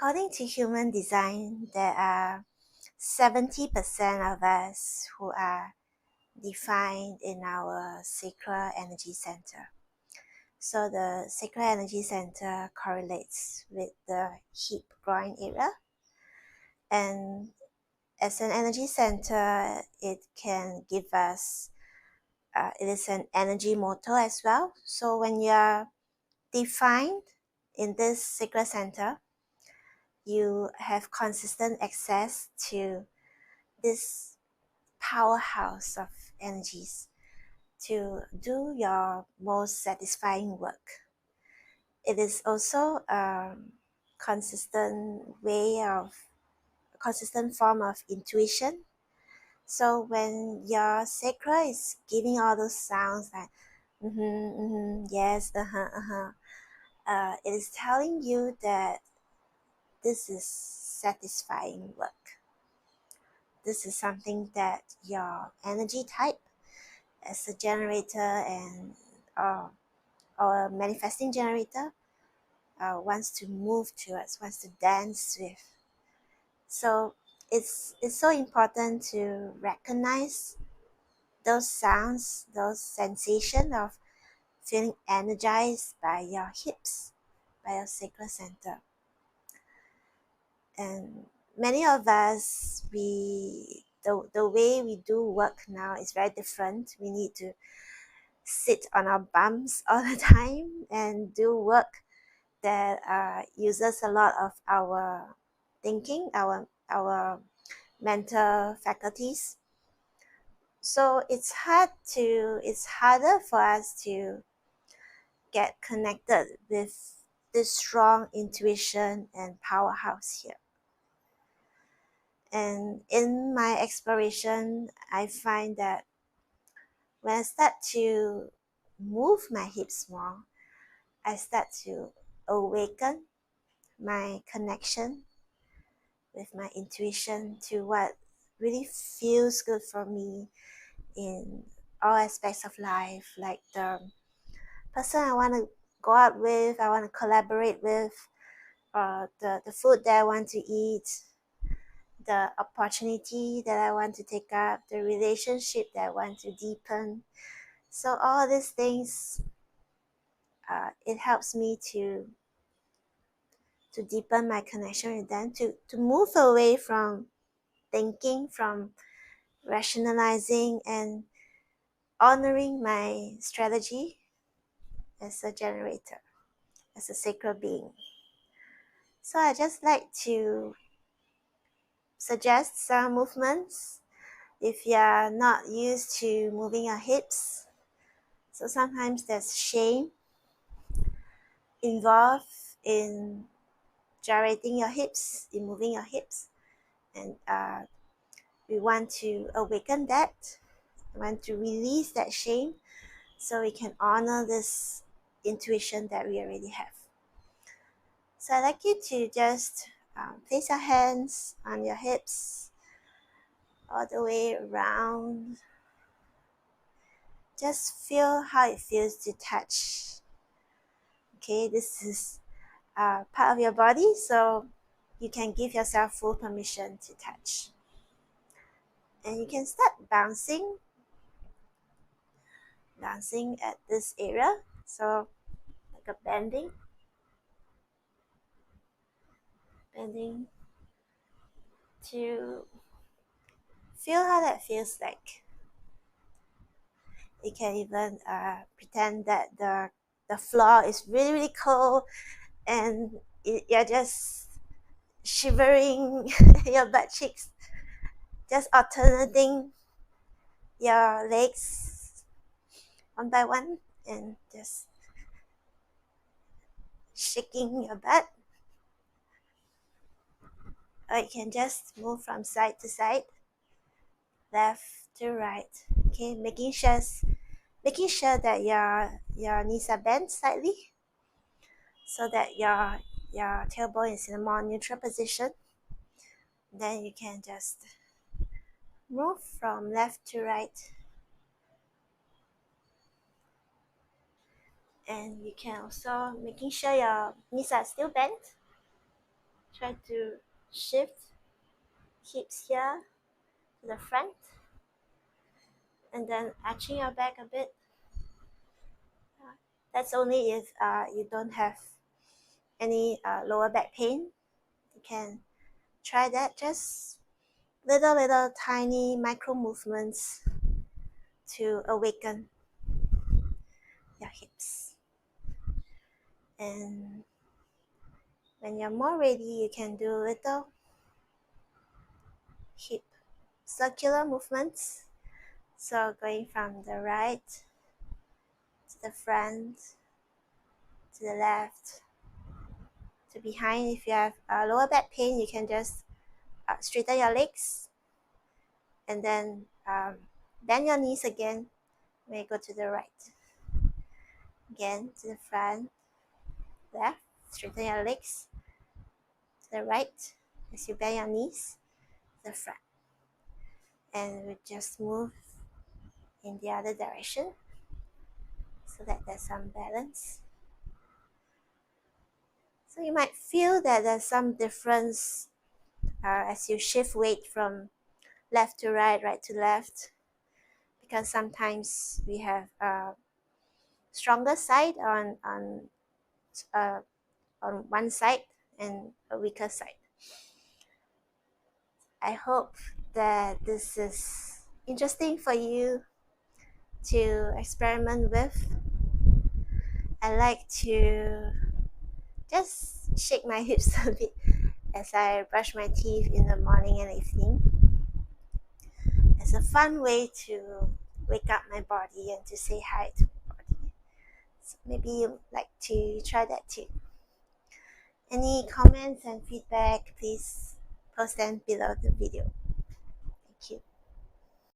According to human design, there are 70% of us who are defined in our sacral energy center. So the sacral energy center correlates with the hip groin area, and as an energy center, it can give us it is an energy motor as well. So when you are defined in this sacral center, you have consistent access to this powerhouse of energies to do your most satisfying work. It is also a consistent form of intuition. So when your sacral is giving all those sounds like yes, it is telling you that this is satisfying work. This is something that your energy type as a generator and or a manifesting generator wants to move towards, wants to dance with. So it's so important to recognize those sounds, those sensations of feeling energized by your hips, by your sacral center. And many of us, the way we do work now is very different. We need to sit on our bums all the time and do work that uses a lot of our thinking, our mental faculties. So it's harder for us to get connected with this strong intuition and powerhouse here. And in my exploration, I find that when I start to move my hips more, I start to awaken my connection with my intuition to what really feels good for me in all aspects of life, like the person I want to go out with, I want to collaborate with, the food that I want to eat, the opportunity that I want to take up, the relationship that I want to deepen. So all these things, it helps me to deepen my connection with them, to move away from thinking, from rationalizing, and honoring my strategy as a generator, as a sacred being. So I just like to suggest some movements if you are not used to moving your hips. So sometimes there's shame involved in gyrating your hips, in moving your hips, and we want to awaken that. We want to release that shame so we can honor this intuition that we already have. So I'd like you to just place your hands on your hips all the way around. Just feel how it feels to touch. Okay, this is part of your body, so you can give yourself full permission to touch. And you can start bouncing at this area. So like a bending to feel how that feels like. You can even pretend that the floor is really, really cold and you're just shivering your butt cheeks, just alternating your legs one by one and just shaking your butt. Or you can just move from side to side, left to right. Okay, making sure that your knees are bent slightly, so that your tailbone is in a more neutral position. Then you can just move from left to right, and you can also making sure your knees are still bent. Try to shift hips here to the front, and then arching your back a bit. That's only if you don't have any lower back pain. You can try that. Just little tiny micro movements to awaken your hips. And when you're more ready, you can do little hip circular movements. So going from the right to the front, to the left, to behind. If you have lower back pain, you can just straighten your legs and then bend your knees again when you go to the right. Again, to the front, left, straighten your legs, to the right as you bend your knees, to the front. And we just move in the other direction so that there's some balance. So you might feel that there's some difference as you shift weight from left to right, right to left, because sometimes we have a stronger side on one side and a weaker side. I hope that this is interesting for you to experiment with. I like to just shake my hips a bit as I brush my teeth in the morning and evening. It's a fun way to wake up my body and to say hi to my body. So maybe you'd like to try that too. Any comments and feedback, please post them below the video.